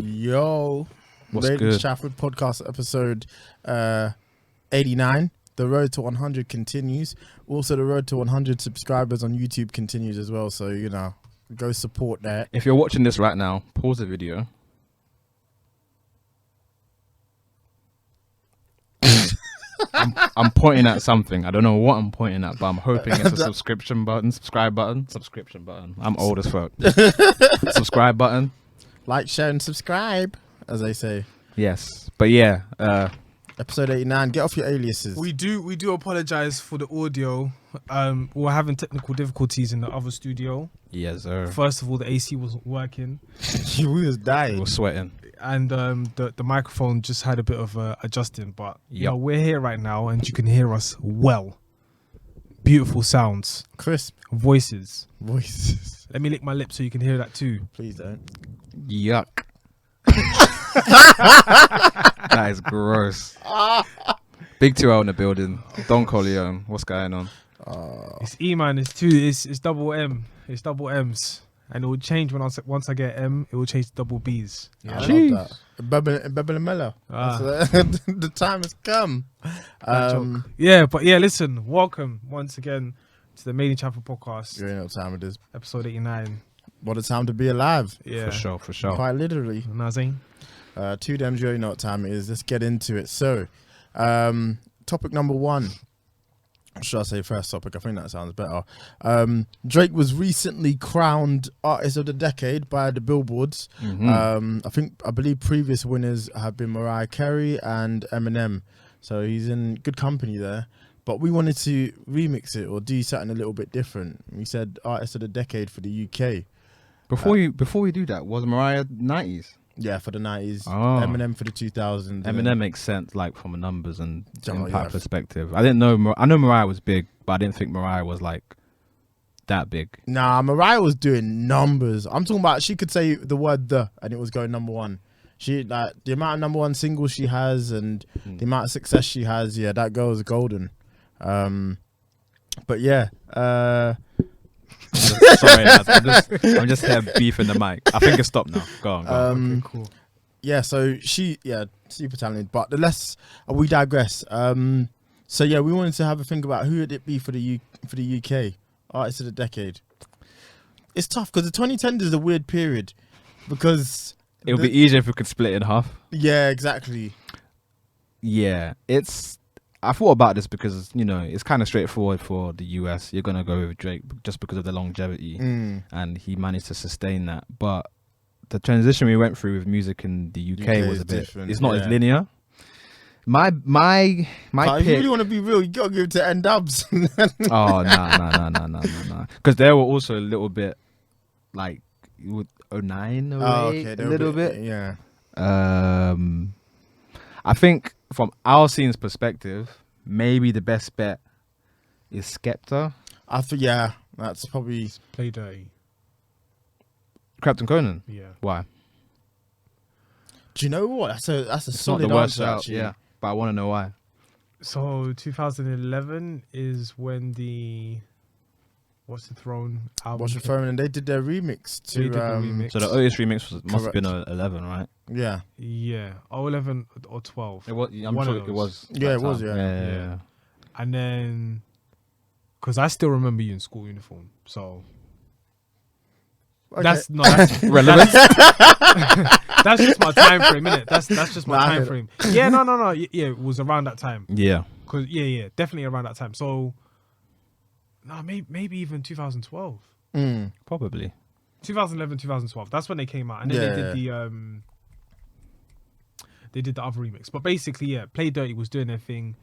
Yo, What's Made In good? Chafford podcast episode 89. The road to 100 continues. Also, the road to 100 subscribers on YouTube continues as well. So, you know, go support that. If you're watching this right now, pause the video. I'm pointing at something. I don't know what I'm pointing at, but I'm hoping it's a subscription button. Subscribe button. I'm old as fuck. Subscribe button. Like, share, and subscribe, as they say. Yes. But yeah, Episode 89. Get off your aliases. We do apologize for the audio. We're having technical difficulties in the other studio. yes, sir. First of all, the AC wasn't working, we was dying. We're sweating. and the microphone just had a bit of adjusting. But you Yep. know, we're here right now, and you can hear us well. Beautiful sounds, Crisp voices. voices. Let me lick my lips so you can hear that too. Please don't. Yuck. That is gross. Big 2L in the building. Don Corleone. What's going on? It's Eman. It's double M. It's double M's, and it will change once I get M. It will change to double B's. I Jeez. love that. Bubble and mellow. Ah. The time has come. Bad joke. Yeah, but yeah, listen. Welcome once again to the Made In Chafford podcast, You know what time it is. episode 89. What a time to be alive. Yeah, For sure. Quite literally. Nazim. Two Dems, you already know what time it is. Let's get into it. So, topic number one. Should I say first topic? I think that sounds better. Drake was recently crowned Artist of the Decade by the Billboards. I believe previous winners have been Mariah Carey and Eminem. So he's in good company there. But we wanted to remix it or do something a little bit different. We said Artist of the Decade for the UK. Before we do that, was Mariah 90s? Yeah, for the 90s. Oh. Eminem for the 2000s. Eminem makes sense, like from a numbers and Oh, impact yeah. perspective. I didn't know. I know Mariah was big, but I didn't think Mariah was like that big. Nah, Mariah was doing numbers. I'm talking about she could say the word "the" and it was going number one. She like the amount of number one singles she has and the amount of success she has. Yeah, that girl is golden. But yeah, Sorry, lads, I'm just here beefing the mic. I think it's stopped now. Go on. Okay, cool. yeah. So super talented. But we digress. So yeah, we wanted to have a think about who would it be for the UK Artist of the Decade. It's tough because the 2010s is a weird period because It would be easier if we could split it in half. yeah, exactly. Yeah, I thought about this because, you know, it's kind of straightforward for the US. You're going to go with Drake just because of the longevity and he managed to sustain that. But the transition we went through with music in the UK was is a bit, different, it's not yeah. as linear. My But if you pick. really want to be real, you gotta give it to N-Dubs. Oh, no. Because they were also a little bit like 09 away, a they're little bit. Yeah. I think from our scene's perspective, maybe the best bet is Skepta. Yeah, that's probably. Play dirty. Captain Conan. Yeah. Why? Do you know what? That's a It's not solid the worst answer, out, actually. yeah. But I want to know why. So 2011 is when the What's the Throne album. Watch the came- phone, and they did their remix to. They did the remix. So the Otis remix must have been Correct. 11, right? Yeah, Yeah, 11 or 12. It was. I'm One sure of it those. was. Yeah, that it was, time. yeah. Yeah. And then, because I still remember you in school uniform, so okay. that's Relevant. that's just my time frame, innit? That's just my Nah, I time heard it. frame. Yeah, no. Yeah, it was around that time. Yeah. Cause definitely around that time. So, maybe even 2012, Probably. 2011, 2012. That's when they came out, and then they did the other remix. But basically, yeah, Play Dirty was doing their thing.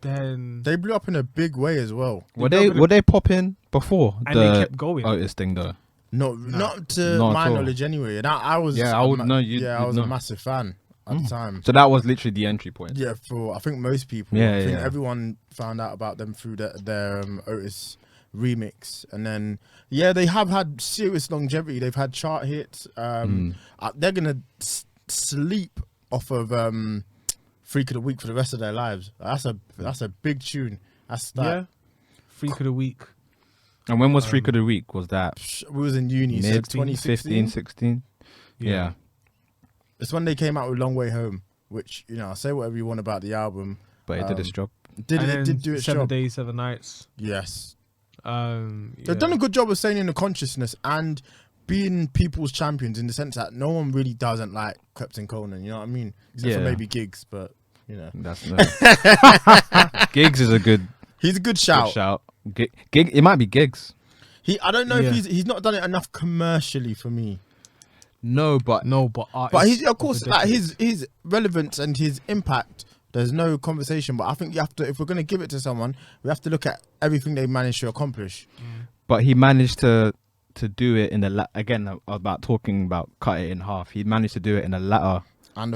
Then They blew up in a big way as well. Were they popping before and the they kept going. Otis thing though? Not to Not at my all. knowledge anyway. And I was. Yeah, I would know. I was a massive fan at the time. So that was literally the entry point. Yeah, for I think most people. Yeah, I think yeah. everyone found out about them through their Otis remix, and then they have had serious longevity. They've had chart hits. They're gonna sleep off of Freak of the Week for the rest of their lives. That's a big tune. That's that. Yeah, Freak of the Week. And when was Freak of the Week? Was that We was in uni, so mid 2016. 15, 16? Yeah. It's when they came out with Long Way Home, which, you know, say whatever you want about the album. But it did its job. And It then did do its 7 job. Days, 7 Nights. Yes. They've done a good job of staying in the consciousness and being people's champions in the sense that no one really doesn't like Krypton Conan, you know what I mean? Except for maybe Giggs, but, you know. That's Giggs is a good He's a good shout. Gig, it might be Giggs. I don't know if he's not done it enough commercially for me. No, but He's, of course, like his relevance and his impact, there's no conversation. But I think you have to, if we're going to give it to someone, we have to look at everything they managed to accomplish. But he managed to do it in the again about talking about cut it in half. He managed to do it in the latter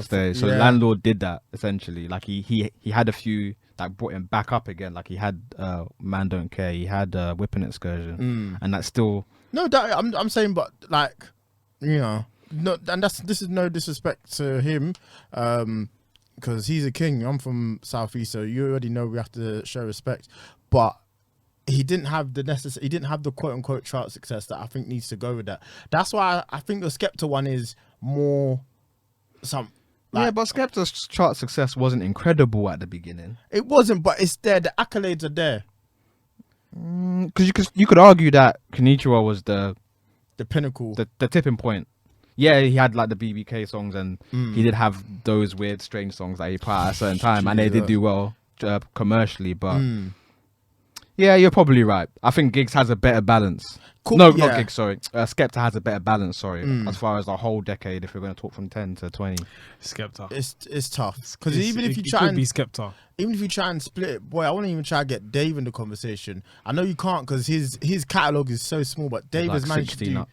stage. So Landlord did that essentially. Like he had a few that brought him back up again. Like he had Man Don't Care. He had Whipping Excursion, and that's still I'm saying, but like, you know. No, and this is no disrespect to him, because he's a king. I'm from Southeast, so you already know we have to show respect. But he didn't have the quote unquote chart success that I think needs to go with that. That's why I think the Skepta one is more but Skepta's chart success wasn't incredible at the beginning. It wasn't, but it's there. The accolades are there. Because you could argue that Konnichiwa was the pinnacle, the tipping point. Yeah, he had like the BBK songs, and he did have those weird, strange songs that he put out at a certain time, and they did do well commercially. But yeah, you're probably right. I think Giggs has a better balance. Not Giggs, sorry. Skepta has a better balance, as far as the whole decade. If we're going to talk from 10 to 20, Skepta, it's tough because even if you try and split it, boy, I wouldn't even try to get Dave in the conversation. I know you can't because his catalog is so small, but Dave has managed to do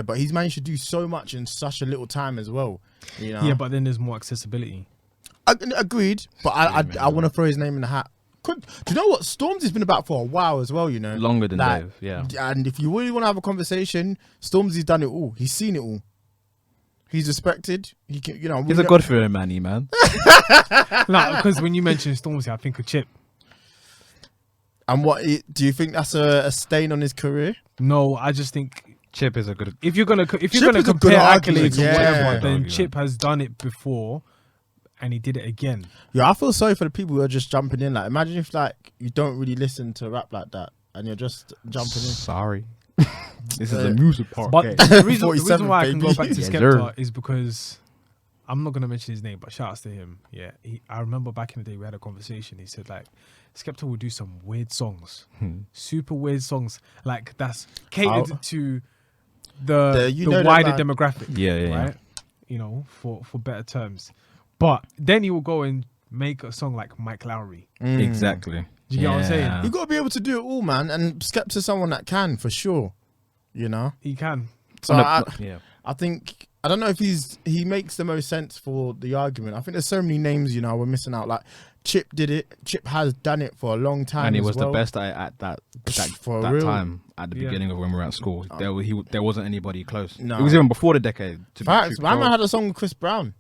but he's managed to do so much in such a little time as well. You know? Yeah, but then there's more accessibility. Agreed, but I want to throw his name in the hat. Do you know what? Stormzy's been about for a while as well, you know. Longer than Dave, yeah. And if you really want to have a conversation, Stormzy's done it all. He's seen it all. He's respected. He can, you know. He's a God-fearing man, Eman. No, because when you mention Stormzy, I think of Chip. And do you think that's a stain on his career? No, I just think Chip is a good. If you're gonna compare accolades or whatever, then Chip has done it before. And he did it again. Yeah, I feel sorry for the people who are just jumping in. Like, imagine if like you don't really listen to rap like that, and you're just jumping in. Sorry, this is the music part. But the reason why I can go back to Skepta is because I'm not gonna mention his name, but shout outs to him. Yeah, I remember back in the day we had a conversation. He said like Skepta would do some weird songs, super weird songs, like that's catered to the wider demographic. Yeah, right. You know, for better terms. But then he will go and make a song like Mike Lowry. Exactly. Do you get what I'm saying? You got to be able to do it all, man. And Skepta's someone that can, for sure. You know? He can. So I think, I don't know if he makes the most sense for the argument. I think there's so many names, you know, we're missing out. Like, Chip did it. Chip has done it for a long time. And he was the best at that time, at the beginning of when we were at school. There wasn't anybody close. No. It was even before the decade. Facts. Man had a song with Chris Brown.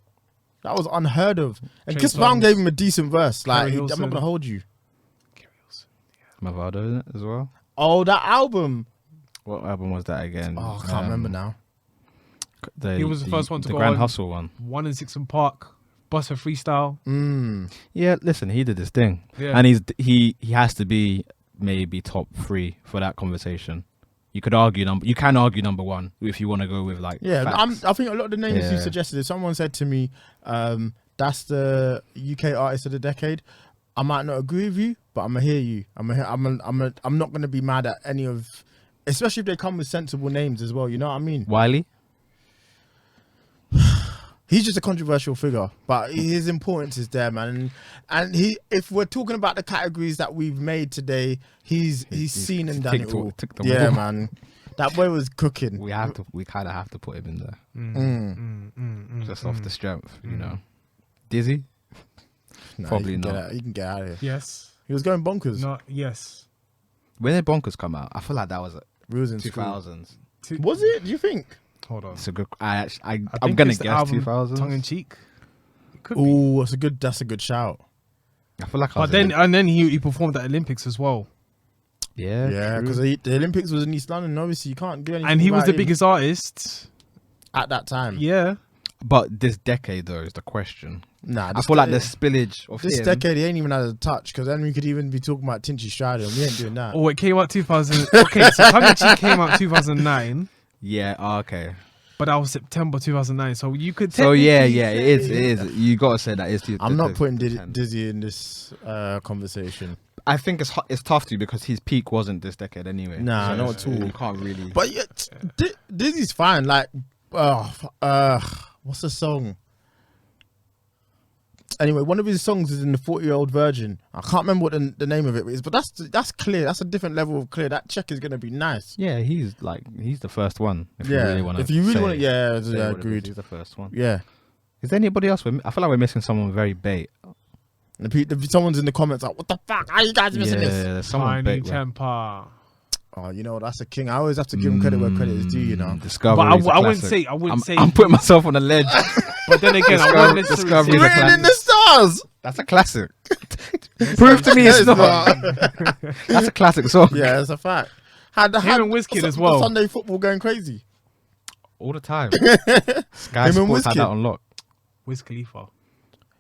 That was unheard of. And Chris Brown gave him a decent verse. Like, I'm not going to hold you. Mavado in it as well. Oh, that album. What album was that again? Oh, I can't remember now. He was the first one to go on. The Grand Hustle one. 1 in 6 Park. Bust a Freestyle. Yeah, listen, he did his thing. Yeah. And he has to be maybe top 3 for that conversation. You can argue number 1 if you want to go with like. Yeah, I think a lot of the names you suggested. If someone said to me, "That's the UK artist of the decade," I might not agree with you, but I'm gonna hear you. I'm not gonna be mad at any of, especially if they come with sensible names as well. You know what I mean? Wiley. He's just a controversial figure, but his importance is there, man. And if we're talking about the categories that we've made today, he's seen and done it all. Yeah, man. That boy was cooking. We kind of have to put him in there. Just off the strength, you know. Dizzy? Probably not. He can get out of here. Yes. He was going bonkers. Yes. When did Bonkers come out? I feel like that was we was in 2000s. Was it? Do you think? Hold on. It's a good. I'm gonna guess 2000s. Tongue in cheek. Oh, that's a good shout. I feel like. But then he performed at Olympics as well. Yeah, because the Olympics was in East London. Obviously, you can't do anything. And he was the biggest artist. at that time. Yeah. But this decade, though, is the question. Nah, I feel like the spillage of this him, decade, he ain't even had a touch, because then we could even be talking about Tinchy Strider, and we ain't doing that. Oh, it came out 2000. Okay, so Tongue in Cheek came out 2009. Yeah, okay. But that was September 2009, so you could. So yeah, technically it say- is. You gotta say that is. I'm not putting Dizzy in this conversation. I think it's tough to because his peak wasn't this decade anyway. Nah, not at all. You can't really. But yeah, Dizzy's fine. Like, what's the song? Anyway, one of his songs is in the 40-Year-Old Virgin. I can't remember what the name of it is, but that's clear. That's a different level of clear. That check is gonna be nice. Yeah, he's the first one. If Yeah, you really want to. if you really want to, say yeah, what it is, agreed. He's the first one. Yeah. Is there anybody else? I feel like we're missing someone very bait. Someone's in the comments like, "What the fuck? How you guys missing this?" there's someone Tiny bait. Temper. Oh, you know, that's a king. I always have to give him credit where credit is due. You know. Discovery. But I wouldn't say. I'm putting myself on a ledge. But then again, I wouldn't necessarily Discovery is a say. Written in the stars. That's a classic. Prove to me it's not. That's a classic song. Yeah, it's a fact. Had Him and Wizkid as well. Sunday football going crazy. All the time. Sky Him and Sports had Wizkid. that on lock. Wiz Khalifa.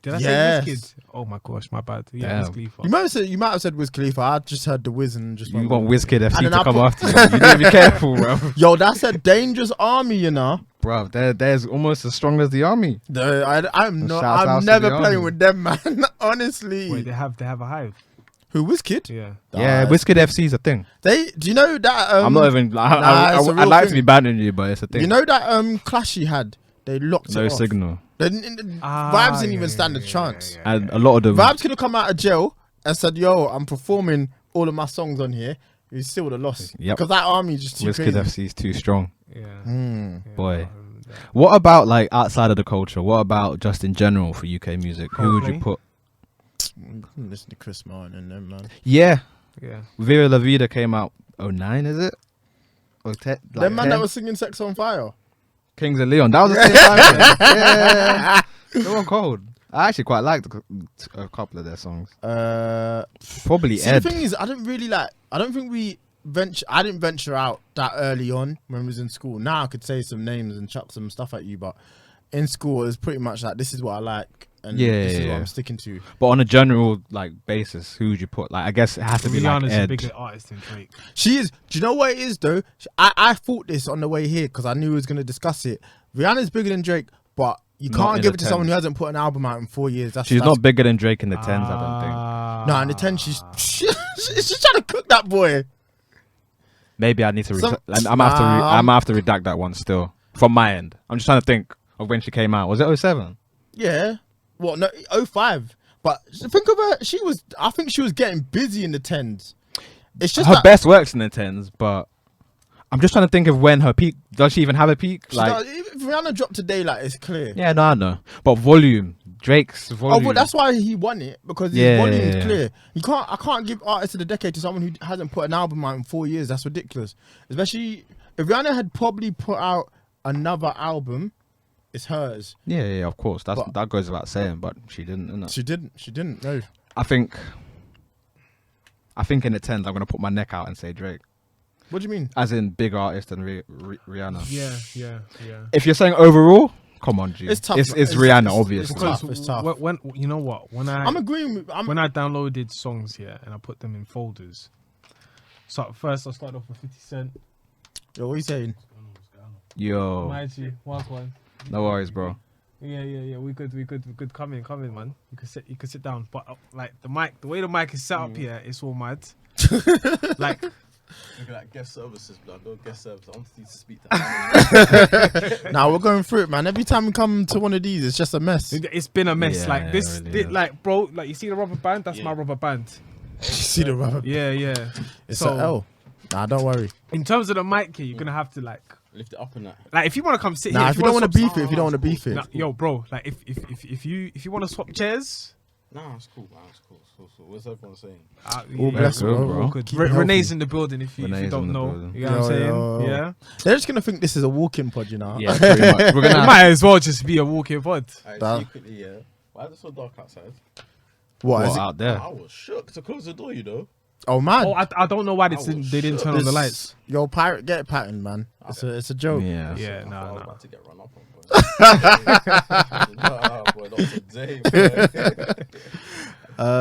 Did I Yes. say Wizkid? Oh my gosh, my bad. Yeah, Damn. Wiz Khalifa. You might have said Wiz Khalifa. I just heard the Wiz and just You went, want Wizkid FC And then to I come put- after you. You need to be careful, bro. Yo, that's a dangerous army, you know. Bro, there's almost as strong as the army. I'm not. Shouts out I'm to never the playing army. with them, man. Honestly. Wait, they have a hive. Who Wizkid? Yeah. Yeah, Nah, Wizkid FC is a thing. Do you know that? I'm not even. it's a I'd real like to thing. be banning you, but it's a thing. You know that clash he had. They locked no it off. signal. Vibes didn't even stand a chance. And a lot of them. Vibes could have come out of jail and said, "Yo, I'm performing all of my songs on here." He still would have lost. Yep. Because that army is just too Wizkid crazy. FC is too strong. Yeah. Mm. Yeah, Boy. I remember that. What about like outside of the culture? What about just in general for UK music? Who would you Coldplay? put? Listen to Chris Martin and them, man. Yeah, Yeah. Viva La Vida came out 09, is it? Or Them man that was singing Sex on Fire. Kings of Leon. That was the same time. Yeah, they were cold. I actually quite liked a couple of their songs. Probably See, Ed. the thing is, I don't think I didn't venture out that early on when we was in school. Now I could say some names and chuck some stuff at you, but in school it was pretty much like, this is what I like and this is what I'm sticking to. But on a general like basis, who would you put? Like, I guess it has to be like Rihanna's a Ed. bigger artist than Drake. She is. Do you know what it is though? I thought this on the way here because I knew we was going to discuss it. Rihanna's bigger than Drake, but you Not can't in give the it to someone 10s. who hasn't put an album out in 4 years. She's not bigger than Drake in the tens, I don't think. No, in the 10 she's trying to cook that boy. Maybe I need to. Some- I'm gonna have to redact that one still from my end. I'm just trying to think of when she came out. Was it 07? Yeah. What? No, 05. But think of her. I think she was getting busy in the 10s. It's just Her that best works in the tens, but I'm just trying to think of when her peak. Does she even have a peak? if Rihanna dropped today, like, it's clear. Yeah, no, I know. But volume, Drake's volume. Oh, but that's why he won it, because his Yeah, volume yeah, is yeah. clear. I can't give artist of the decade to someone who hasn't put an album out in 4 years. That's ridiculous. Especially if Rihanna had probably put out another album, it's hers. Yeah, of course. That goes without saying, but she didn't. Innit? She didn't. No. I think in the tens, I'm gonna put my neck out and say Drake, What do you mean? as in big artist than Rihanna. Yeah. If you're saying overall, come on, G. It's tough. It's It's- Rihanna, it's- obviously. it's tough. It's tough. When you know what? When I'm agreeing with. when I downloaded songs here and I put them in folders. So at first I started off with 50 Cent. Yo, what are you saying? Yo, Mind you, one. no worries, bro. Yeah. We could come in, man. You could sit down. But like the way the mic is set up here, it's all mad. Like Look at that guest services, blood. No guest service. I want you to speak to Nah, we're going through it, man. Every time we come to one of these, it's just a mess. it's been a mess. Yeah, Like this, really is. like bro, like you see the rubber band. That's Yeah. my rubber band. You see the rubber? Yeah. It's So- an L. Nah, don't worry. In terms of the mic here, you're gonna have to like lift it up and that. if you want to come sit Nah, here, if you don't want to swap- beef it, if you don't want to beef it, Nah, yo, bro, like if you want to swap chairs, Nah, it's cool, man. It's cool. What's everyone saying? all blessed, good, bro. bro. Good. Keep it healthy. Renee's in the building. If you Renee's in don't the know, building. you know what I'm saying? Yo. Yeah, They're just gonna think this is a walk-in pod, you know? Yeah, pretty much. We're it gonna might as well just be a walking pod. Alright, That- secretly, yeah. Why is it so dark outside? What? what Is it? out there. I was shook to close the door, you know. Oh man. Oh, I don't know why they didn't turn on the lights. Yo, pirate, get patterned, man. It's a joke. Yeah. Yeah, I no. was about to get run up on, boy. Nah, boy, not today, boy.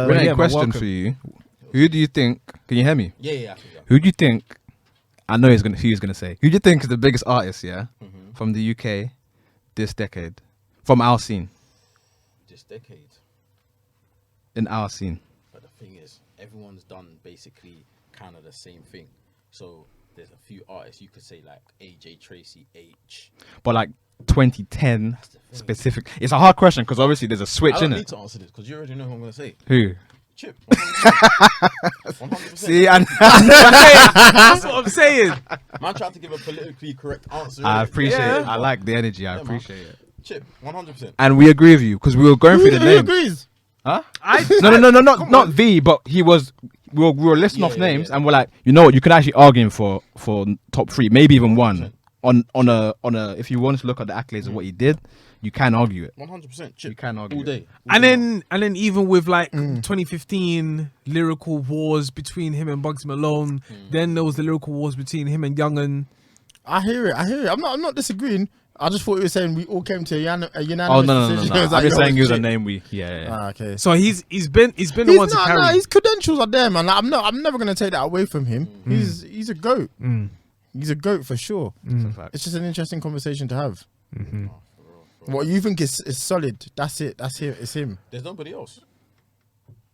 Renee, yeah, question welcome. for you. Who do you think, can you hear me? Yeah, actually. Who do you think, I know who he's going to say, who do you think is the biggest artist, from the UK this decade? From our scene. This decade. In our scene. But the thing is, everyone's done basically kind of the same thing. So there's a few artists you could say like AJ Tracy, H. But like 2010 specific. It's a hard question because obviously there's a switch I don't in need it. to answer this because you already know who I'm going to say. Who? Chip. 100%. See, and That's what I'm saying. Man tried to give a politically correct answer. I innit? appreciate Yeah. it. I like the energy. I Yeah, man. appreciate it. Chip, 100%. And we agree with you because we were going through the Who names. agrees? Huh? I No, not V, but he was. We were listing off names, and we're like, you know what? You could actually argue him for top 3, maybe even 1. On a if you want to look at the accolades of what he did, you can argue it. 100% Chip. You can argue all day. And then even with like 2015 lyrical wars between him and Bugsy Malone, then there was the lyrical wars between him and Young'un. I hear it. I'm not disagreeing. I just thought you were saying we all came to a unanimous Oh no! decision. I'm It's like, just yo, saying he was a shit. name we. Yeah. Okay. So he's been the one to carry. His credentials are there, man. Like, I'm never gonna take that away from him. He's a goat. He's a goat for sure. It's just an interesting conversation to have. What you think is solid? That's it. That's it. It's him. There's nobody else.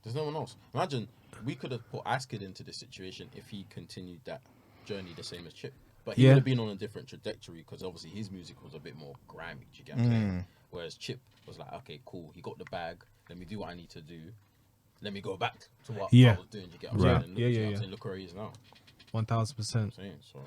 There's no one else. Imagine we could have put Asked into this situation if he continued that journey the same as Chip. But he would have been on a different trajectory because obviously his music was a bit more grimy. Do you get what I'm saying? Whereas Chip was like, okay, cool. He got the bag. Let me do what I need to do. Let me go back to what I was doing. Do you get what I'm saying? And look, I'm saying, look where he is now. 1000%. Saying, so,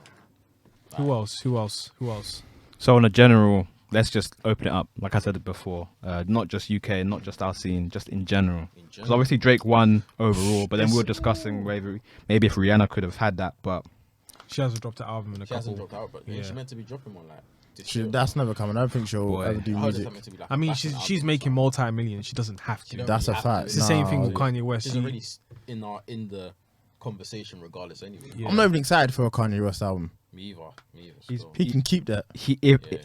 Who else? So on a general, let's just open it up. Like I said it before, not just UK, not just our scene, just in general. Because obviously Drake won overall, but then we were discussing maybe if Rihanna could have had that, but She hasn't dropped an album in a she hasn't couple. dropped out, but she's meant to be dropping one like this She, year. that's never coming. I don't think she'll ever do I heard it's music. meant to be like I a mean, backing she's album, making so multi-million. She doesn't have she to. don't That's a really have fact. to. It's the same thing with No. Kanye West. She's He- already in the conversation regardless anyway. Yeah. I'm not even excited for a Kanye West album. Me either. He's- Still. He can keep that.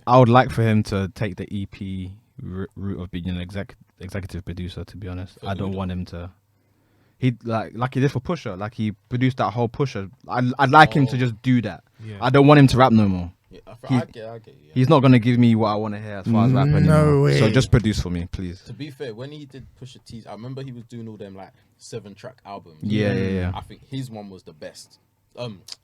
I would like for him to take the EP route of being an executive producer. To be honest, I don't want him to. He like he did for Pusha. Like he produced that whole Pusha. I'd like him to just do that. Yeah. I don't want him to rap no more. Yeah, I get you. Yeah. He's not gonna give me what I want to hear as far as rap anymore. way. So just produce for me, please. To be fair, when he did Pusha T's, I remember he was doing all them like 7-track albums. Yeah. I think his one was the best.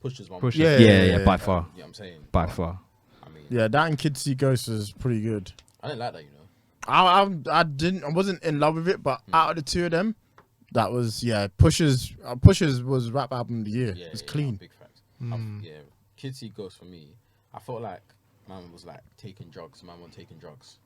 Pusha's one. Push Yeah, it. Yeah, yeah. by far. You know what I'm saying? By far. I mean, Yeah, that and Kids See Ghosts was pretty good. I didn't like that, you know. I wasn't in love with it, but out of the two of them, that was Pusha's was rap album of the year. Yeah, It's yeah, clean. Big facts. Yeah, Kids See Ghosts for me. I felt like man was like taking drugs. Man wasn't taking drugs.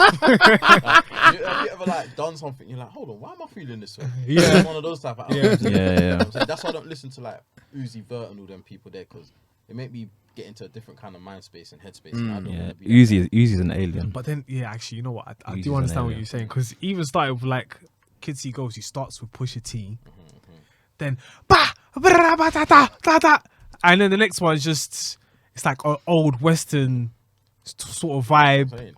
Have you ever like done something? You're like, hold on, why am I feeling this way? Yeah. It's one of those type of albums. Yeah. You know what I'm saying? That's why I don't listen to like Uzi Vert and all them people there because it made me get into a different kind of mind space and headspace. And I don't Yeah. wanna be like Uzi's an alien. But then, yeah, actually, you know what? I He's do an understand what alien. you're saying because even started with like Kids See Ghosts, he starts with Pusha T, then ba ba ba da da da da, and then the next one is just it's like an old Western sort of vibe. I'm saying.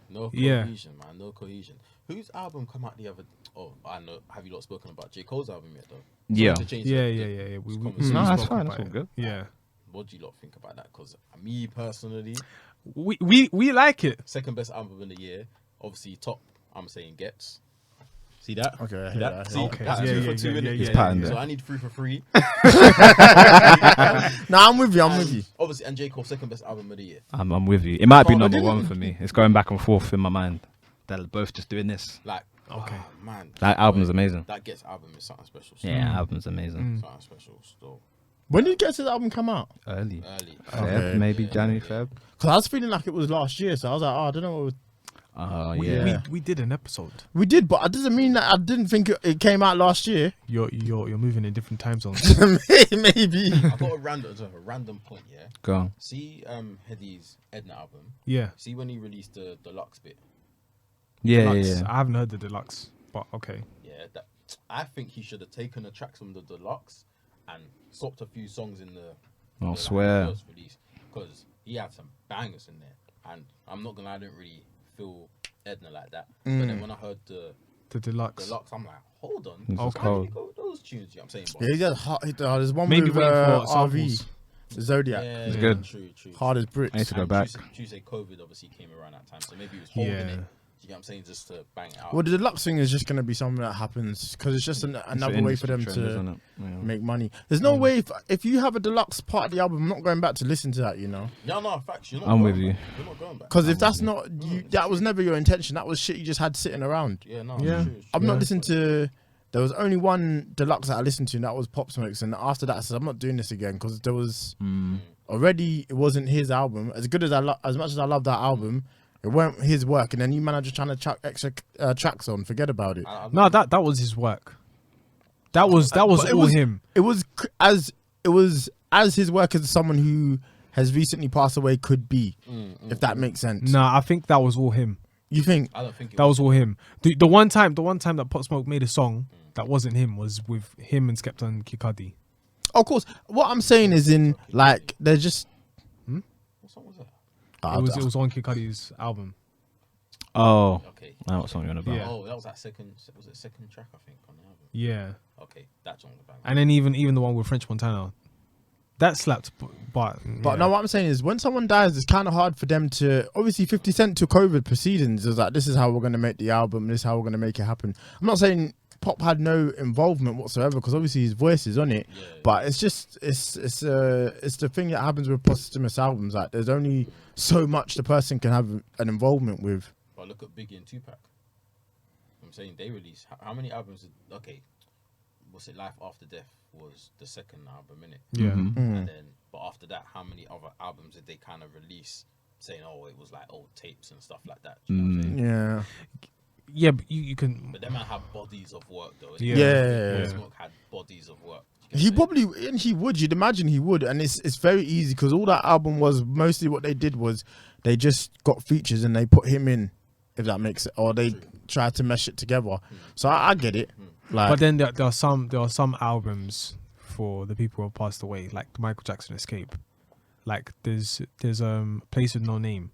No Yeah. cohesion, man. No cohesion. Whose album come out the other? Oh, I know. Have you not spoken about J. Cole's album yet, though? Yeah. To change Yeah. We No, that's spoke fine. about That's all it. good. Yeah, What do you lot think about that? Because me personally, we like it. second best album of the year. Obviously, top. I'm saying Gets. See that? Okay, I See hear that? that. See, Okay. that's Yeah, 2 yeah, for 2 yeah, in yeah, it. yeah, It's patterned So there. I need 3 for 3. Nah, I'm with you. I'm with you. Obviously, and J. Cole second best album of the year. I'm with you. It might be Oh, but number didn't- 1 for me. It's going back and forth in my mind. They're both just doing this. Like, Okay. oh, man, That album's amazing. that Gets album is something special. Still. Yeah, album's amazing. Something special. Still When did Get to the album come out? Early. early. Feb, maybe January, Feb. Because I was feeling like it was last year, so I was like, I don't know. Yeah. We did an episode. We did, but it doesn't mean that I didn't think it came out last year. You're moving in different time zones. Maybe. I got a random point. Yeah. Go on. See, Hedy's Edna album. Yeah. See when he released the deluxe bit. Yeah, Deluxe. yeah. I haven't heard the deluxe, but okay. Yeah, that I think he should have taken the tracks from the deluxe and swapped a few songs in the. I swear. First release, because he had some bangers in there, and I'm not gonna lie, I didn't really feel Edna like that. But then when I heard the deluxe, I'm like, hold on, This is why cold. did he go with those tunes? You know what I'm saying? But Yeah, he does hard. There's one Maybe with waiting for RV, samples. Zodiac. yeah, It's good. True. Hard as bricks. I need to go And back. Tuesday COVID obviously came around that time, so maybe he was holding it. You know what I'm saying, just to bang it out. Well, the deluxe thing is just going to be something that happens because it's just another way for them to make money. There's no way if you have a deluxe part of the album, I'm not going back to listen to that, you know. No, facts. You're not I'm going with you. back. You're not going back. Because if that's not you, that was never your intention. That was shit you just had sitting around. Yeah, no. Yeah. True. I'm not listening to. There was only one deluxe that I listened to, and that was Pop Smoke's. And after that, I said I'm not doing this again because there was already it wasn't his album. As good as as much as I love that album, it weren't his work. And then you man are just trying to chuck extra tracks on. Forget about it. No, that was his work. That was all him. It was as his work as someone who has recently passed away could be, if that makes sense. No, I think that was all him. You think? I don't think That was all him. The one time that Pop Smoke made a song that wasn't him was with him and Skepta and Kikadi. Of course. What I'm saying is in like they're just. What song was that? It was on Kikadi's album. Oh, Okay. I know what song you're on about. Yeah. Oh, that was that second. Was it second track? I think on the album. Yeah, Okay, that song's a banger. and then even the one with French Montana, that slapped. But But no, what I'm saying is when someone dies, it's kind of hard for them to. Obviously, 50 Cent to COVID proceedings. It was like, this is how we're going to make the album. This is how we're going to make it happen. I'm not saying Pop had no involvement whatsoever because obviously his voice is on it. Yeah. But it's just it's the thing that happens with posthumous albums. Like there's only so much the person can have an involvement with. But look at Biggie and Tupac. I'm saying they released how many albums? Okay, what's it? Life After Death was the second album, innit? yeah, And then, but after that, how many other albums did they kind of release? Saying, oh, it was like old tapes and stuff like that. Do you know what I'm saying? Yeah. yeah. But you can. But them man have bodies of work though. Yeah. Yeah. Smoke had bodies of work. He probably, and he would. You'd imagine he would, and it's very easy because all that album was mostly what they did was they just got features and they put him in, if that makes it, or they tried to mesh it together. So I get it. Like, But then there are some albums for the people who have passed away, like the Michael Jackson Escape. Like there's Place with No Name.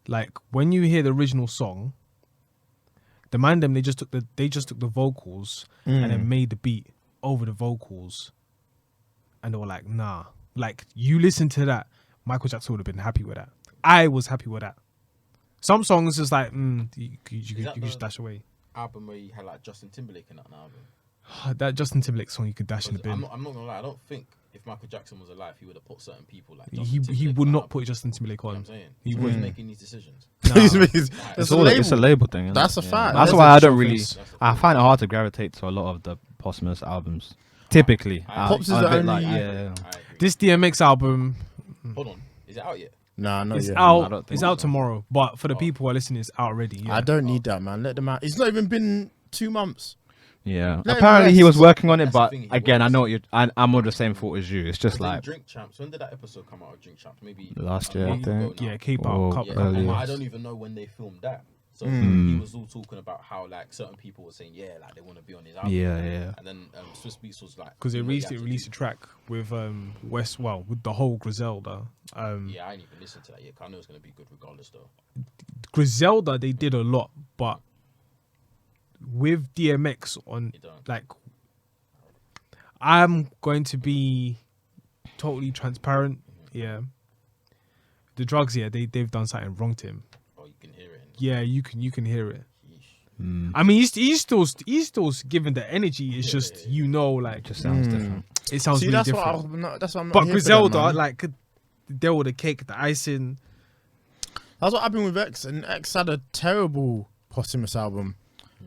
Like when you hear the original song, the man them they just took the vocals and then made the beat over the vocals, and they were like, nah. Like you listen to that, Michael Jackson would have been happy with that. I was happy with that. Some songs is like, you just dash away. Album where you had like Justin Timberlake in that album. That Justin Timberlake song you could dash in the bin. I'm not gonna lie. I don't think if Michael Jackson was alive, he would have put certain people like He would not put Justin Timberlake You know on. what I'm saying He Who's wouldn't. making these decisions. It's a label thing. Isn't That's it? a fact. That's That's why a I don't true really. face. I find it hard to gravitate to a lot of the posthumous albums. Typically, Pops is I'm a the bit only- like, I yeah. agree. This DMX album Hold on, is it out yet? nah, not is yet. I out. don't think It's out so. tomorrow. But for the people who are listening, it's out already. Yeah. I don't need that, man. Let them out. It's not even been 2 months. Yeah. Let him Apparently he was rest. working on it, That's the but thing, he again, I was. know what you're. I'm on the same thought as you. It's just But then like Drink Champs. When did that episode come out of Drink Champs? Maybe Last a year, I month ago think. now. Yeah, keep Oh, out. Yeah, earlier. and I Yes. don't even know when they filmed that. So Hmm. he was all talking about how like certain people were saying, yeah, like they want to be on his album. Yeah. And then Swiss Beats was like, Because they "You know what you released have to released a do." track with with the whole Griselda. Yeah, I didn't even listen to that yet. 'Cause I know it's gonna be good regardless, though. Griselda they did a lot, but with DMX on, You don't. like, I'm going to be totally transparent. Yeah, the drugs. Yeah, they've done something wrong to him. Oh, you can hear it. Yeah, you can hear it. Yeesh. I mean, he's still giving the energy. It's just like It just sounds different. it sounds See, really that's different. what I'm not. That's what I'm not. But here for Griselda, them, man. like, could deal with the cake, the icing. That's what happened with X, and X had a terrible posthumous album.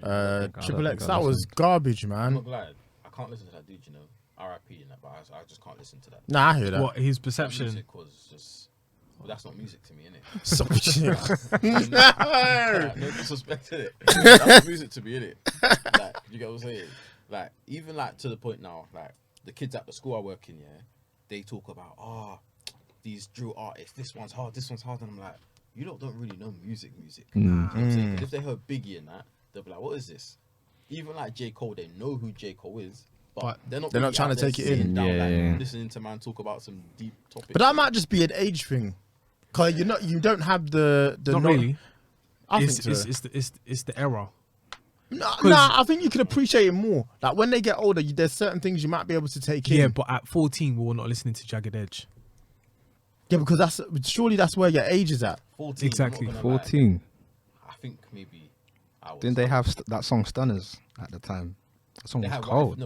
Triple X, that was garbage, I'm man. not glad. I can't listen to that dude. You know, R.I.P. and that, but I just can't listen to that. Nah, I hear that. What his That perception? music was just. Well, that's not music to me, innit? Some shit. No disrespect to it. That's not music to me, innit? Like, you get what I'm saying? Like, even like to the point now, like the kids at the school I work in, yeah, they talk about these drill artists. This one's hard. And I'm like, you lot don't really know music. You know what I'm saying? 'Cause if they heard Biggie and that, they'll be like, what is this? even like J. Cole, they know who J. Cole is, but they're not trying to take it in. Listening to man talk about some deep topics. But that might just be an age thing, cause you don't have the not really. I It's the era. Nah, I think you can appreciate it more. Like when they get older, there's certain things you might be able to take in. Yeah, but at 14, we were not listening to Jagged Edge. Yeah, because that's where your age is at. 14, Exactly. 14. I think maybe. Didn't they have that song Stunners at the time? That song was cold.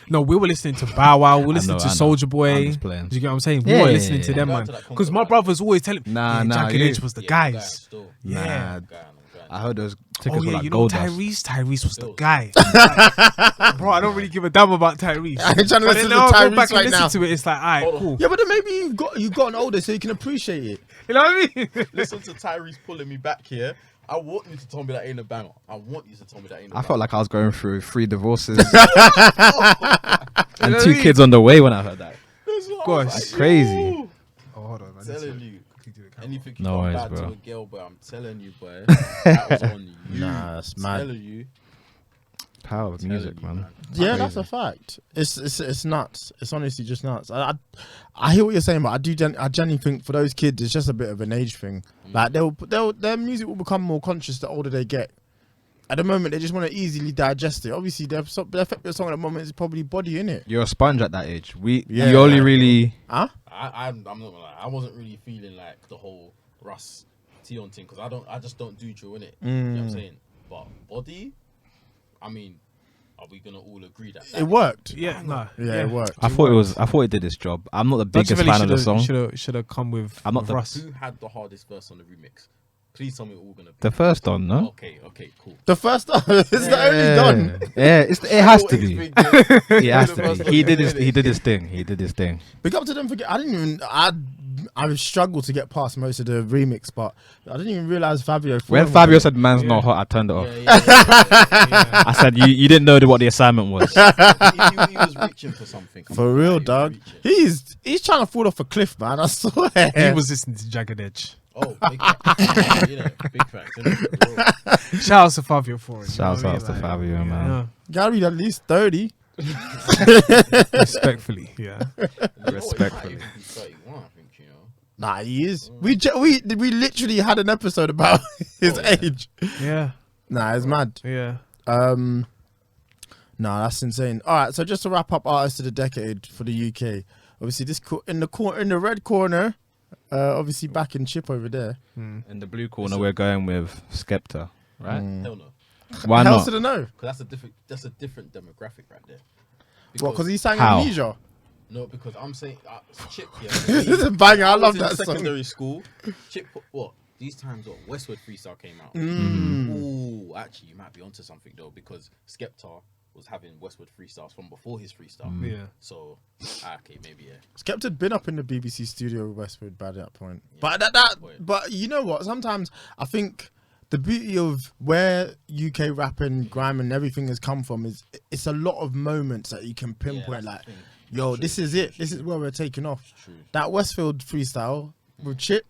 No, we were listening to Bow Wow. We were listening to Soulja Boy. I'm just playing. Do you get what I'm saying? We were listening to them, man. Because my brother's always telling me, Jagged Edge was the guys. Nah, I heard those tickets were like you know gold dust. Tyrese was the guy. Bro, I don't really give a damn about Tyrese. I ain't trying to listen to Tyrese Tyrese back right and now. listen to it. It's like, alright, cool. Yeah, but then maybe you've gotten older, so you can appreciate it. You know what I mean? Listen to Tyrese pulling me back here. I want you to tell me that ain't a banger. I want you to tell me that ain't a banger. I felt like I was going through 3 divorces and 2 kids on the way when I heard that. Gosh, It's crazy. Oh, hold on. I'm telling you. Anything you No got worries, bad bro. to a girl, boy, I'm telling you, boy. That was on you. Nah, that's I'm mad. telling you. Power of music, man. Yeah, that's a fact. It's nuts. It's honestly just nuts. I hear what you're saying, but I genuinely think for those kids, it's just a bit of an age thing. Like their music will become more conscious the older they get. At the moment, they just want to easily digest it. Obviously, their favorite song at the moment is probably Body, innit? You're a sponge at that age. You Yeah. only really. Huh? I'm not gonna lie. I wasn't really feeling like the whole Russ Tion thing because I just don't do drill, innit? You know what I'm saying? But Body, I mean, are we gonna all agree that It worked. Yeah, nah. Yeah, it worked. I thought it did its job. I'm not the biggest fan of the song. Should have come with. I'm not with the- Russ. Who had the hardest verse on the remix? Please tell me we're all gonna be The first one, no? Okay, cool. The first is the only done. Yeah, it has to be. It has The to first be. He did one. his thing. He did his thing. Big up to them. I struggled to get past most of the remix, but I didn't even realize Fabio. When Fabio said "Man's not hot," I turned it off. Yeah. I said, "You didn't know what the assignment was." he was reaching for something. For real, dog. He's trying to fall off a cliff, man. I swear. He was listening to Jagged Edge. Oh, big facts. Big facts. innit? Shout out to Fabio for it. Shouts out to Fabio, man. Gotta be at least 30. Respectfully, yeah. Respectfully. He's 31, I think, you know. Nah, he is. We literally had an episode about his age. Yeah, Nah, it's mad. yeah. Nah, that's insane. All right, so just to wrap up, artist of the decade for the UK. Obviously, in the red corner. Obviously, back in Chip over there. In the blue corner, we're going with Skepta, right? Hell no. Why Hell not? to the no. Because that's a different demographic right there. What? Because he sang How? Amnesia. No, because I'm saying Chip. Yeah, This is a banger. I love was in that song. secondary school. Chip. What? These times, Westwood Freestyle came out. Ooh, actually, you might be onto something though, because Skepta was having Westwood Freestyles from before his freestyle. Yeah. So, okay, maybe yeah. Skepta had been up in the BBC studio with Westwood by that point. Yeah. But you know what? Sometimes I think the beauty of where UK rap and grime and everything has come from is it's a lot of moments that you can pinpoint. that's Like, the thing. yo, True, this is it. This is where we're taking off. True. That Westfield freestyle with Chip,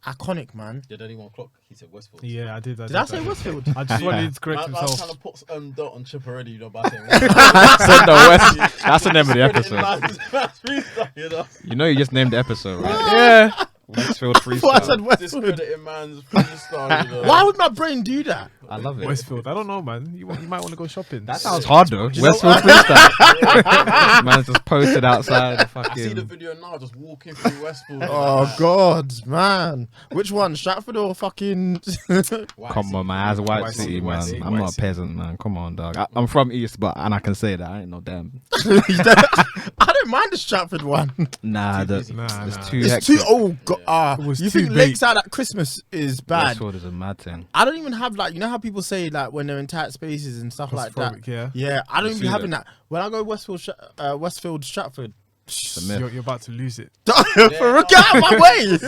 iconic, man. Did anyone clock? He said Westfield. Yeah, I did. Did I say Westfield? I just wanted to correct I was himself. trying to put dirt on Chip already, you know, by saying That's the name of the episode. freestyle, you know. You know, you just named the episode, right? Yeah. Westfield I thought I said Freestyle. Westfield. Discrediting man's freestyle, you know. Why would my brain do that? I love it. Westfield. I don't know, man. You might want to go shopping. That sounds hard though. Westfield Freestyle. Man's just posted outside the I see the fucking. video now, just walking through Westfield. Oh God, man! Which one, Stratford or fucking? Come on, man. That's White City, man. I'm not a peasant, man. Come on, dog. I'm from East, and I can say that I ain't no damn. I don't mind the Stratford one. Nah, Nah, it's nah. too It's hectic. too. Oh God! It was You too think big. Lakeside at Christmas is bad? Westfield is a mad thing. I don't even have like, you know how people say like when they're in tight spaces and stuff like that. Claustrophobic, yeah. Yeah, I don't even feel having it. that. When I go Westfield, Stratford. It's a myth. You're about to lose it. For real, get out of my way!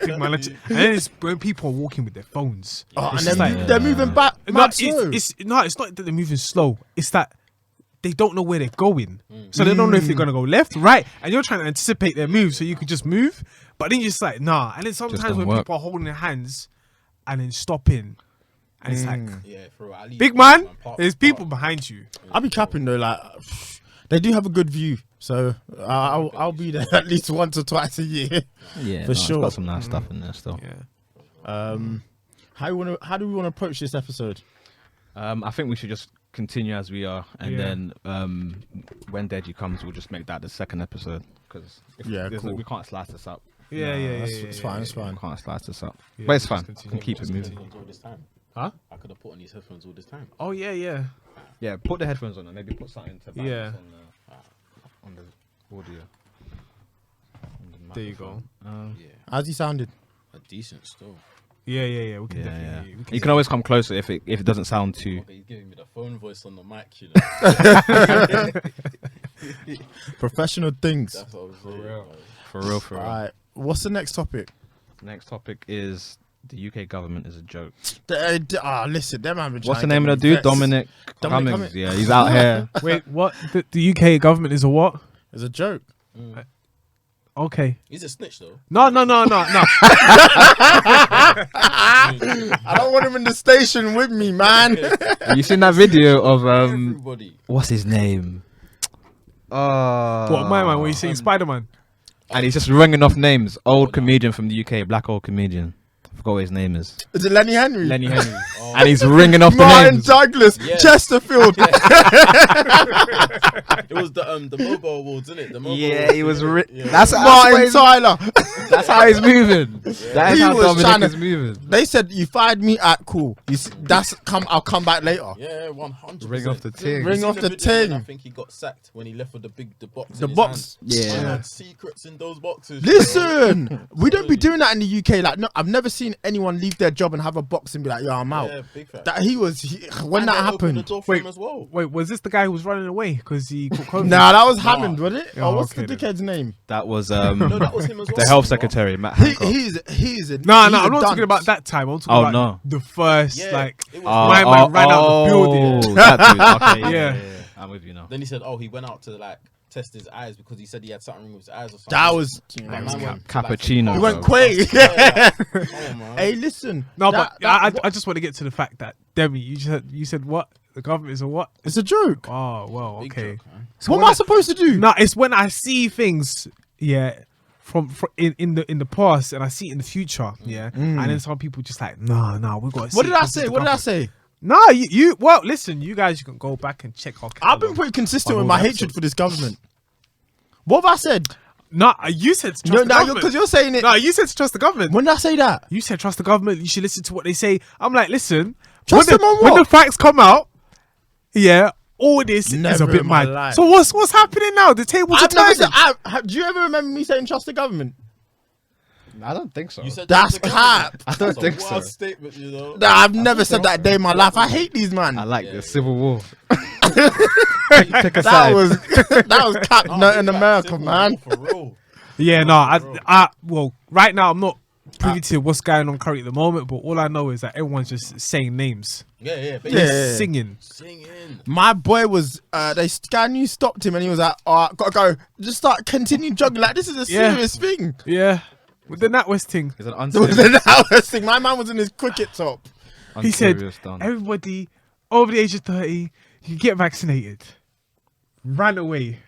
Big man, and then it's when people are walking with their phones. Oh, and It's then just like- they're moving back. No, mad slow. it's not that they're moving slow. It's that they don't know where they're going. So they don't know if they're gonna go left, right, and you're trying to anticipate their move so you could just move. But then you're just like, nah. And then sometimes don't when work. people are holding their hands and then stopping, and it's like, for at least big man, park, there's people behind you. I'll be capping though, like they do have a good view, so I'll be there at least once or twice a year. Yeah, for sure. It's got some nice stuff in there still. Yeah. How do we want to approach this episode? I think we should just continue as we are, and Yeah. then when Deji comes, we'll just make that the second episode because cool. we can't slice this up. Yeah. It's fine. It's fine. We can't slice this up, Yeah, but it's just fine. We continue. can keep it moving. All this time. Huh? I could have put on these headphones all this time. Oh yeah. Yeah, put the headphones on and maybe put something to balance Yeah. on the audio. On the There you go. microphone. Yeah, How's he sounded? a decent still. Yeah. We can Yeah, definitely. yeah. We can You can always come closer if it doesn't sound too. Okay, he's giving me the phone voice on the mic, Professional things. That's what I was saying. For real. All right. What's the next topic? Next topic is the UK government is a joke. Listen, them have been What's the trying name to of get the me dude? vexed. Dominic Dominic Cummings. Cummings. Yeah, he's out here. Wait, what? The UK government is a what? It's a joke. Okay. He's a snitch though. No. I don't want him in the station with me, man. You seen that video of Everybody. what's his name? What, my man? What you saying, Spider-Man? And he's just ringing off names. Old comedian from the UK, black old comedian. I forgot what his name is. Is it Lenny Henry? Lenny Henry. And he's ringing off the Martin names. Douglas, Yeah. Chesterfield. It was the mobile awards, isn't it? The mobile Yeah, awards, he was. yeah. Yeah. That's Martin Tyler. That's how he's moving. That is He how was Dominic trying to- is moving. They said you fired me at cool. I'll come back later. Yeah, 100%. Ring off the ting. Ring off the ting. I think he got sacked when he left with the box. The in his box. hand. Yeah. Man had secrets in those boxes. Listen, we don't be doing that in the UK. Like, no, I've never seen anyone leave their job and have a box and be like, "Yo, I'm out." Yeah, big fact. That when And that they opened the happened. door for him as well. Wait, was this the guy who was running away because he caught COVID? Nah, that was Hammond, wasn't it? Oh, What's okay the then. dickhead's name? That was No, that was him as well. the health secretary, Matt Hancock. He's a No, I'm he's a not talking dunce. about that time. I'm talking Oh, about no. the first, Yeah, like, it was my man ran out the building. That dude. Okay, Yeah. I'm with you now. Then he said, "Oh, he went out to like test his eyes because he said he had something wrong with his eyes or something." That was. And man went to, like, Cappuccino. He bro. went quay. Yeah. Oh, man. Hey, listen. No, that- but that- I just want to get to the fact that, Demi, you said what? The government is a what? It's a joke. Oh, well, Big okay. joke, man. So what am I supposed to do? No, it's when I see things, yeah, from in the past, and I see it in the future, yeah, and then some people just like, no, we got. What did I say? What did I say? No, you. Well, listen, you guys, you can go back and check our. I've been catalog. pretty consistent on with all my the hatred for this government. What have I said? No, you said to trust No, the government. because you're saying it. No, you said to trust the government. When did I say that? You said trust the government. You should listen to what they say. I'm like, listen, Trust when them on when what? the facts come out, yeah, all this is Never a bit in my mad. life. So what's happening now? The tables are I've never turning. said. Do you ever remember me saying trust the government? I don't think so. You said That's that to the government. cap. I don't That's a think so. wild statement, you know. Nah, I've never said that a day in my life. I hate these man. I like Yeah. the Civil War. Take a That side. was that was cap Oh, nut in big fact, America, Civil man. War For real. Yeah, no, I well, right now I'm not privy to what's going on currently at the moment, but all I know is that everyone's just saying names, Yeah. Yeah. singing. Singing. My boy was Sky News stopped him and he was like, "Oh, gotta go." Just start continue juggling. Like this is a Yeah. serious thing. Yeah, with the NatWest thing. It's an It was unserious, an hour thing. My man was in his cricket top. He said, unserious done. everybody over the age of 30, you get vaccinated. Ran away.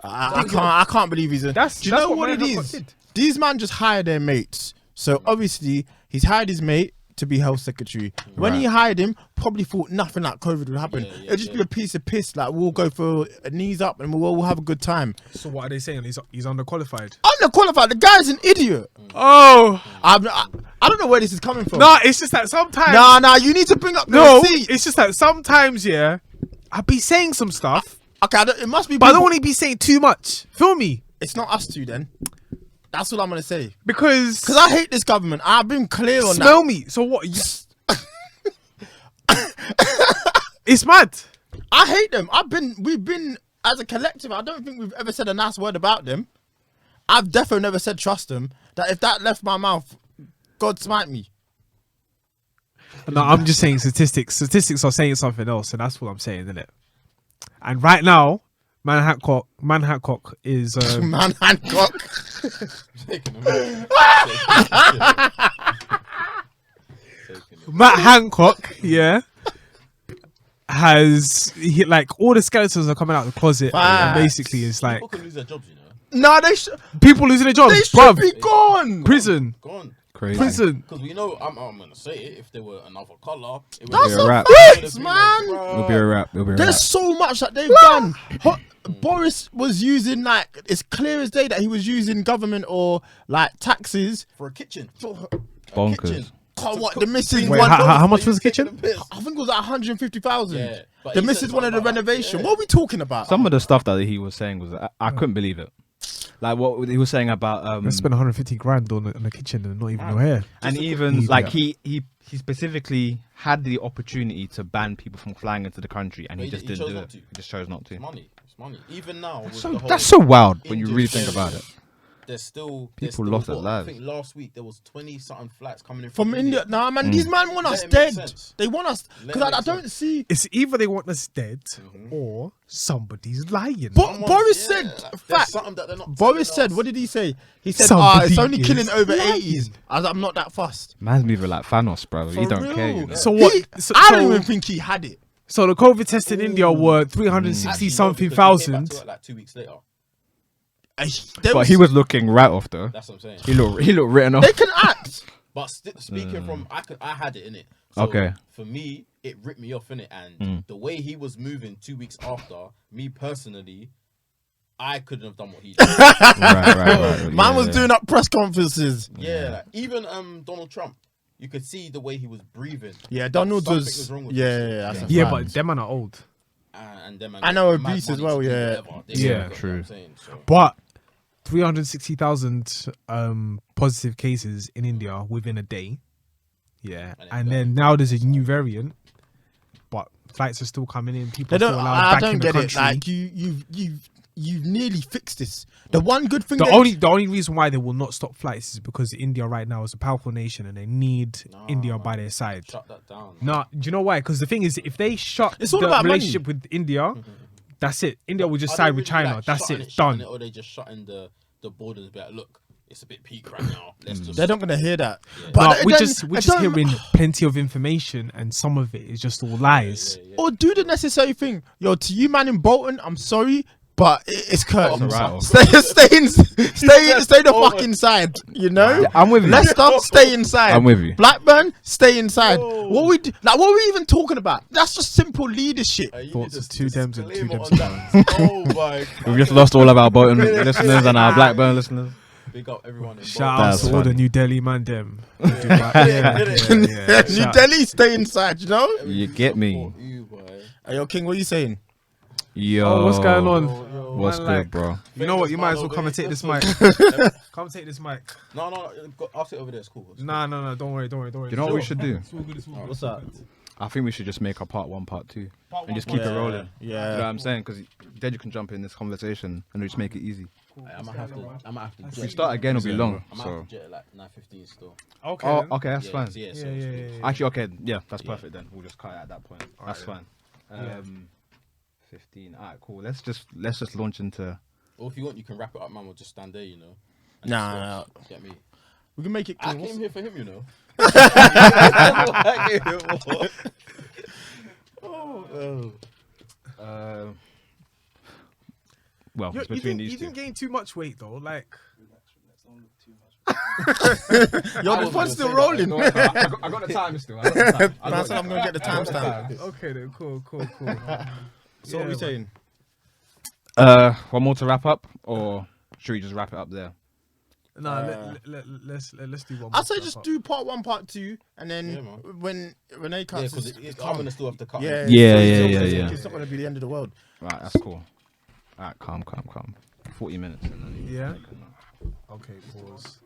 I can't believe he's a. That's- Do you that's know what what it Hancock is? did. These man just hire their mates. So obviously he's hired his mate to be health secretary. When he hired him, probably thought nothing like COVID would happen. It'd just be a piece of piss. Like we'll go for knees up and we'll all have a good time. So what are they saying? He's underqualified. Underqualified. The guy's an idiot. Oh I don't know where this is coming from. no, it's just that sometimes. Nah. You need to bring up the no, receipt. it's just that sometimes, yeah, I be saying some stuff, Okay, it must be. but I don't people- want to be saying too much. Feel me? It's not us two then. That's all I'm gonna say. Because I hate this government. I've been clear on smell me. So what? It's mad. that. I hate them. We've been as a collective. I don't think we've ever said a nice word about them. I've definitely never said trust them. That if that left my mouth, God smite me. No, I'm just saying statistics. Statistics are saying something else, and that's what I'm saying, isn't it? And right now, Man Hancock is Man, Hancock. Taking a minute. Matt Hancock, has like all the skeletons are coming out of the closet. And basically, it's like People can lose their jobs, you know. Nah, people losing their jobs. they should be gone. Prison. Gone. Crazy. Prison. Because we know, I'm gonna say it. If there were another color, it would That's a a wrap. fact, man. It'll be a wrap. There's so much that they've done. Boris was using, like, it's clear as day that he was using government or like taxes. for a kitchen. Bonkers. God, what the missus Wait, one? how much was the kitchen? I think it was like 150,000. Yeah, but The he missus said wanted a something about that, renovation. yeah. What are we talking about? Some of the stuff that he was saying was I couldn't believe it. Like what he was saying about Let's spend 150 grand on the kitchen and not even know hair. and even like he specifically had the opportunity to ban people from flying into the country, and But he just he didn't chose do not it. to. He just chose not to. It's money. It's money. Even now, with So the whole that's so wild when you Indian really think shit, about it. There's still Lost their what, lives. I think last week there was 20-something flights coming in From India? Nah, man, these man want us Let it make dead. sense. They want us Let because it I make don't sense. see. It's either they want us dead or somebody's lying. Boris said, there's fact. something that they're not Boris telling said, us. what did he say? He said, Somebody it's only is killing over lying. 80s. I was like, I'm not that fussed. Man's moving like Thanos, bro. For He don't care. real. You know? So what? I don't even think he had it. So the COVID tests in India were 360 Actually, no, something because he came back thousand. to work like 2 weeks later. There But he was looking right off though. That's what I'm saying. He looked written off. They can act. But speaking from, I had it in it. So Okay. For me, it ripped me off in it, and the way he was moving 2 weeks after, me personally, I couldn't have done what he did. right. Man was doing up press conferences. Yeah, like, even Donald Trump, you could see the way he was breathing. Yeah, Donald Something was. wrong with Yeah, him. that's a Yeah, fact. but them man are old. And them, I know mad obese as money well, to do yeah. whatever. They Yeah, got, you know true. what I'm saying? So, But 360,000 positive cases in India within a day. Yeah, and then now there's a new variant, but flights are still coming in. People They are still don't. allowed I back don't in the get it. country. Like you've nearly fixed this. The one good thing. The only reason why they will not stop flights is because India right now is a powerful nation and they need India man. by their side. shut that down. No, do you know why? Because the thing is, if they shut It's all the about money. relationship with India, that's it. India will just Are side they with really, China. like, That's shutting it. shutting Done. Or they just shutting the borders and be like, look, it's a bit peak right now. Let's just. They're not gonna hear that. No, But we're then- just I don't- hearing plenty of information, and some of it is just all lies. Or do the necessary thing. Yo, to you, man in Bolton, I'm sorry, but it's curtains. right. Stay the fuck inside. You know. I'm with you. Leicester, stay inside. I'm with you. Blackburn, stay inside. What we even talking about? That's just simple leadership. You Thoughts need of to two Dems and two disclaimer Dems. on that. Oh my God. We've just lost all of our Bolton listeners and our Blackburn listeners. Big up everyone. Shout out That's to all the funny. New Delhi man them. New Shout- Delhi, stay inside. You know. You get me. You, boy. Hey, yo, King, what are you saying? Yo. Oh, what's going on? What's Man, good, like- bro? You know what? You might as well Famous come and man take this over mic. Come take this mic. No, I'll sit over there. It's cool. It's No, don't worry. You know what we should do? It's all good. It's all good. What's that? I think we should just make a part 1, part 2, Part and one, just part keep it two. rolling. Yeah. You know what I'm saying? Because then you can jump in this conversation and just make it easy. I might have to. If we start again, it'll be long. I might So. have to jet at like 9:15 still. Okay. Oh, then. okay, that's Yeah, fine. Yeah, so Yeah, it's yeah, good. yeah. Actually, okay, yeah, that's perfect then. We'll just cut it at that point. That's fine. Yeah. 15. Alright, cool. Let's just launch into. Or if you want, you can wrap it up, man. We'll just stand there, you know. and Nah, just watch. Get me. we can make it I clean. came here for him, you know. Well, You it's between didn't, these you two. didn't gain too much weight though. Like, Yo, the phone's still rolling. I got the time still. I got the time. Man said I'm gonna get the timestamp. okay then, cool. So what are we saying? One more to wrap up, or should we just wrap it up there? Nah, let's do one. I'd say just do part 1, part 2, and then Yeah, man. when Renee Yeah, cuts, because I'm gonna still have to cut. yeah, him. Yeah. It's not gonna be the end of the world. Right, that's cool. Alright, calm. 40 minutes. And then Yeah. Okay, pause.